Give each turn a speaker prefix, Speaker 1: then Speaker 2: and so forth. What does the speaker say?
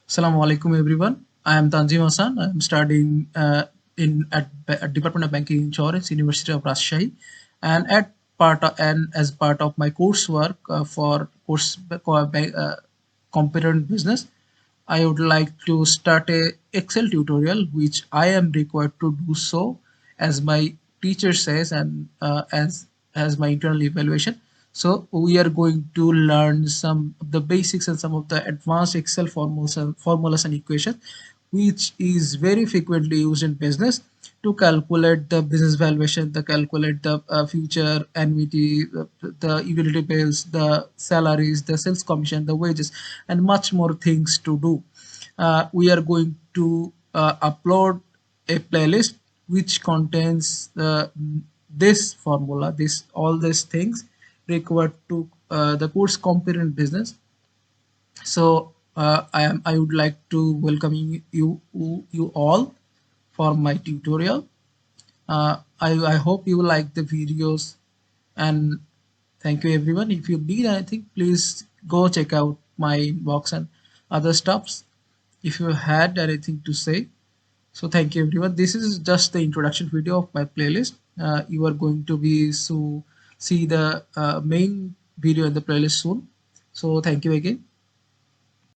Speaker 1: Assalamu alaikum everyone. I am Tanjeem Hassan. I am studying at Department of Banking Insurance, University of Rajshahi, and as part of my coursework for competent business, I would like to start a Excel tutorial, which I am required to do so, as my teacher says, and as my internal evaluation. So we are going to learn some of the basics and some of the advanced Excel formulas and equations, which is very frequently used in business to calculate the business valuation, to calculate the future annuity, the utility bills, the salaries, the sales commission, the wages, and much more things to do. We are going to upload a playlist which contains this formula, this all these things required to the course competent business. So I would like to welcome you all for my tutorial. I hope you like the videos, and thank you everyone. If you need anything, please go check out my inbox and other stuffs if you had anything to say. So thank you everyone. This is just the introduction video of my playlist. You are going to see the main video in the playlist soon. So thank you again.